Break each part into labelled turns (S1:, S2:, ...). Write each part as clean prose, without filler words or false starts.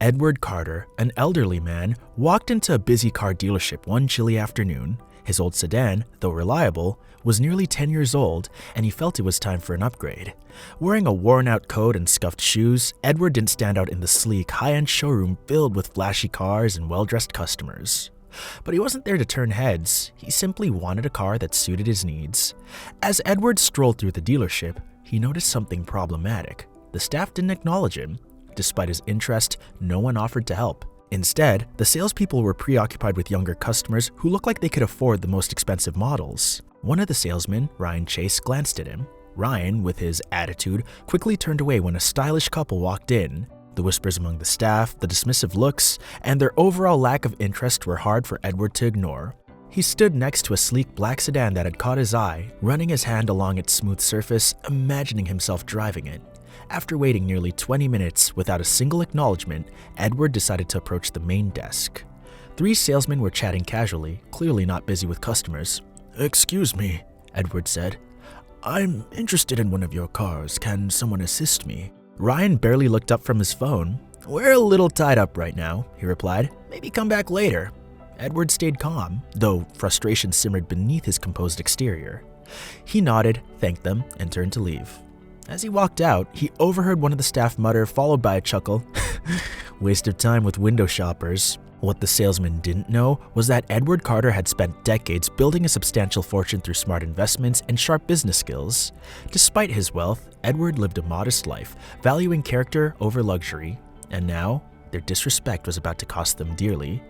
S1: Edward Carter, an elderly man, walked into a busy car dealership one chilly afternoon. His old sedan, though reliable, was nearly 10 years old, and he felt it was time for an upgrade. Wearing a worn-out coat and scuffed shoes, Edward didn't stand out in the sleek, high-end showroom filled with flashy cars and well-dressed customers. But he wasn't there to turn heads. He simply wanted a car that suited his needs. As Edward strolled through the dealership, he noticed something problematic. The staff didn't acknowledge him. Despite his interest, no one offered to help. Instead, the salespeople were preoccupied with younger customers who looked like they could afford the most expensive models. One of the salesmen, Ryan Chase, glanced at him. Ryan, with his attitude, quickly turned away when a stylish couple walked in. The whispers among the staff, the dismissive looks, and their overall lack of interest were hard for Edward to ignore. He stood next to a sleek black sedan that had caught his eye, running his hand along its smooth surface, imagining himself driving it. After waiting nearly 20 minutes without a single acknowledgement, Edward decided to approach the main desk. 3 salesmen were chatting casually, clearly not busy with customers. "Excuse me," Edward said. "I'm interested in one of your cars. Can someone assist me?" Ryan barely looked up from his phone. "We're a little tied up right now," he replied. "Maybe come back later." Edward stayed calm, though frustration simmered beneath his composed exterior. He nodded, thanked them, and turned to leave. As he walked out, he overheard one of the staff mutter, followed by a chuckle. Waste of time with window shoppers. What the salesman didn't know was that Edward Carter had spent decades building a substantial fortune through smart investments and sharp business skills. Despite his wealth, Edward lived a modest life, valuing character over luxury. And now, their disrespect was about to cost them dearly.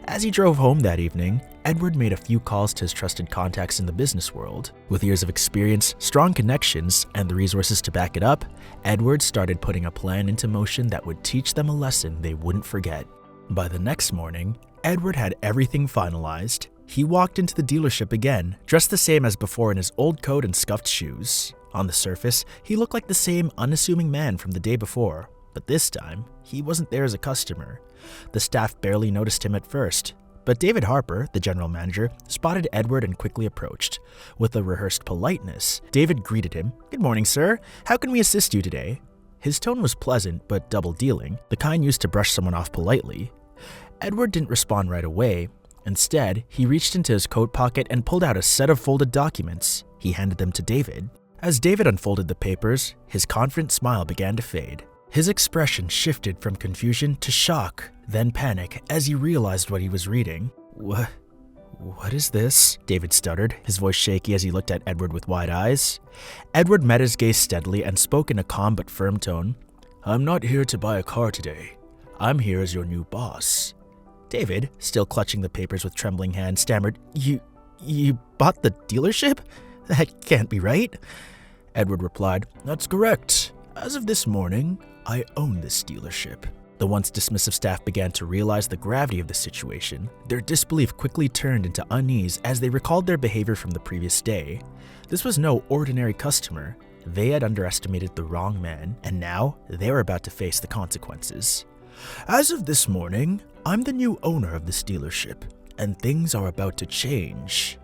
S1: As he drove home that evening, Edward made a few calls to his trusted contacts in the business world. With years of experience, strong connections, and the resources to back it up, Edward started putting a plan into motion that would teach them a lesson they wouldn't forget. By the next morning, Edward had everything finalized. He walked into the dealership again, dressed the same as before in his old coat and scuffed shoes. On the surface, he looked like the same unassuming man from the day before, but this time, he wasn't there as a customer. The staff barely noticed him at first, but David Harper, the general manager, spotted Edward and quickly approached. With a rehearsed politeness, David greeted him. "Good morning, sir. How can we assist you today?" His tone was pleasant but double-dealing, the kind used to brush someone off politely. Edward didn't respond right away. Instead, he reached into his coat pocket and pulled out a set of folded documents. He handed them to David. As David unfolded the papers, his confident smile began to fade. His expression shifted from confusion to shock, then panic as he realized what he was reading. What is this?" David stuttered, his voice shaky as he looked at Edward with wide eyes. Edward met his gaze steadily and spoke in a calm but firm tone. "I'm not here to buy a car today. I'm here as your new boss." David, still clutching the papers with trembling hands, stammered, You bought the dealership? That can't be right." Edward replied, "That's correct. As of this morning, I own this dealership." The once dismissive staff began to realize the gravity of the situation. Their disbelief quickly turned into unease as they recalled their behavior from the previous day. This was no ordinary customer. They had underestimated the wrong man, and now they were about to face the consequences. "As of this morning, I'm the new owner of this dealership, and things are about to change."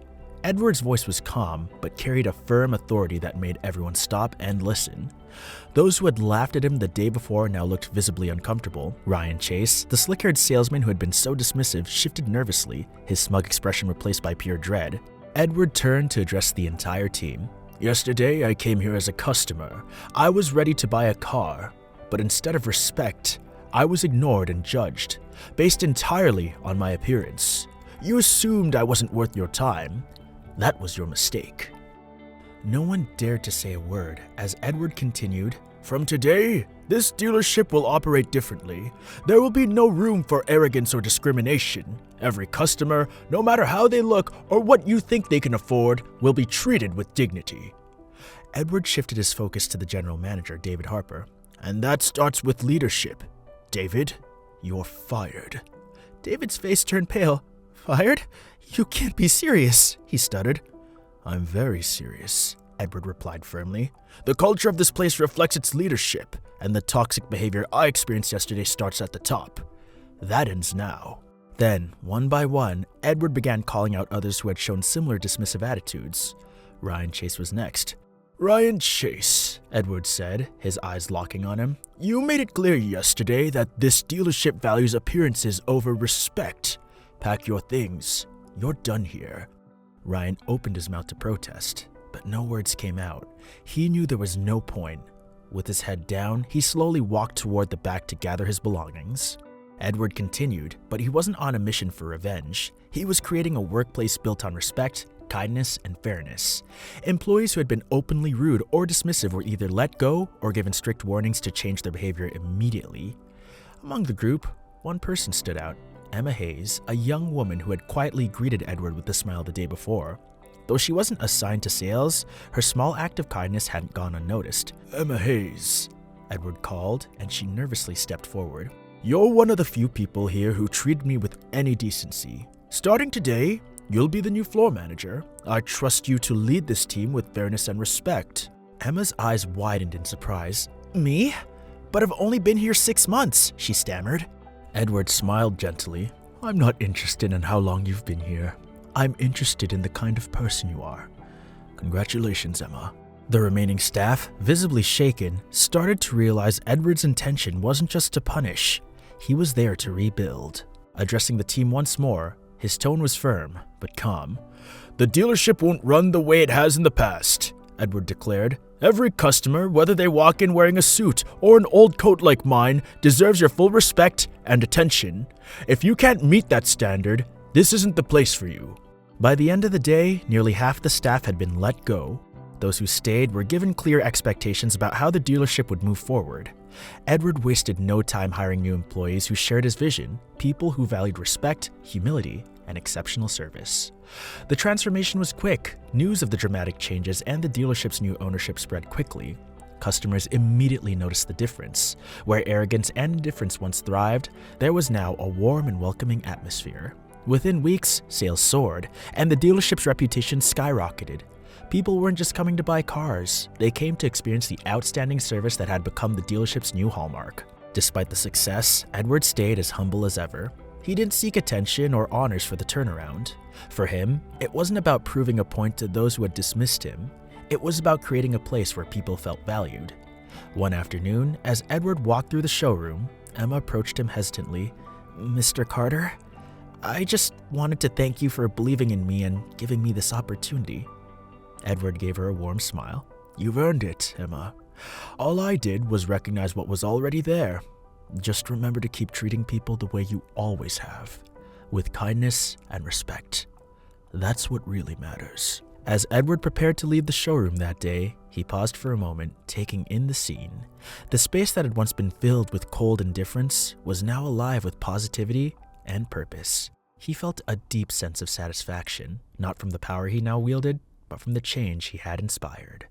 S1: Edward's voice was calm, but carried a firm authority that made everyone stop and listen. Those who had laughed at him the day before now looked visibly uncomfortable. Ryan Chase, the slick-haired salesman who had been so dismissive, shifted nervously, his smug expression replaced by pure dread. Edward turned to address the entire team. "Yesterday, I came here as a customer. I was ready to buy a car, but instead of respect, I was ignored and judged, based entirely on my appearance. You assumed I wasn't worth your time. That was your mistake." No one dared to say a word as Edward continued, "From today, this dealership will operate differently. There will be no room for arrogance or discrimination. Every customer, no matter how they look or what you think they can afford, will be treated with dignity." Edward shifted his focus to the general manager, David Harper. "And that starts with leadership. David, you're fired." David's face turned pale. "Fired? You can't be serious," he stuttered. "I'm very serious," Edward replied firmly. "The culture of this place reflects its leadership, and the toxic behavior I experienced yesterday starts at the top. That ends now." Then, one by one, Edward began calling out others who had shown similar dismissive attitudes. Ryan Chase was next. Ryan Chase, Edward said, his eyes locking on him. You made it clear yesterday that this dealership values appearances over respect. Pack your things. You're done here. Ryan opened his mouth to protest, but no words came out. He knew there was no point. With his head down, he slowly walked toward the back to gather his belongings. Edward continued, but he wasn't on a mission for revenge. He was creating a workplace built on respect, kindness, and fairness. Employees who had been openly rude or dismissive were either let go or given strict warnings to change their behavior immediately. Among the group, one person stood out, Emma Hayes, a young woman who had quietly greeted Edward with a smile the day before. Though she wasn't assigned to sales, her small act of kindness hadn't gone unnoticed. Emma Hayes, Edward called, and she nervously stepped forward. You're one of the few people here who treated me with any decency. Starting today, you'll be the new floor manager. I trust you to lead this team with fairness and respect. Emma's eyes widened in surprise. Me? But I've only been here 6 months, she stammered. Edward smiled gently. I'm not interested in how long you've been here. I'm interested in the kind of person you are. Congratulations, Emma. The remaining staff, visibly shaken, started to realize Edward's intention wasn't just to punish. He was there to rebuild. Addressing the team once more, his tone was firm, but calm. The dealership won't run the way it has in the past, Edward declared. Every customer, whether they walk in wearing a suit or an old coat like mine, deserves your full respect and attention. If you can't meet that standard, this isn't the place for you. By the end of the day, nearly half the staff had been let go. Those who stayed were given clear expectations about how the dealership would move forward. Edward wasted no time hiring new employees who shared his vision, people who valued respect, humility, and exceptional service. The transformation was quick. News of the dramatic changes and the dealership's new ownership spread quickly. Customers immediately noticed the difference. Where arrogance and indifference once thrived, there was now a warm and welcoming atmosphere. Within weeks, sales soared, and the dealership's reputation skyrocketed. People weren't just coming to buy cars, they came to experience the outstanding service that had become the dealership's new hallmark. Despite the success, Edward stayed as humble as ever. He didn't seek attention or honors for the turnaround. For him, it wasn't about proving a point to those who had dismissed him. It was about creating a place where people felt valued. One afternoon, as Edward walked through the showroom, Emma approached him hesitantly. Mr. Carter, I just wanted to thank you for believing in me and giving me this opportunity. Edward gave her a warm smile. You've earned it, Emma. All I did was recognize what was already there. Just remember to keep treating people the way you always have, with kindness and respect. That's what really matters. As Edward prepared to leave the showroom that day, he paused for a moment, taking in the scene. The space that had once been filled with cold indifference was now alive with positivity and purpose. He felt a deep sense of satisfaction, not from the power he now wielded, but from the change he had inspired.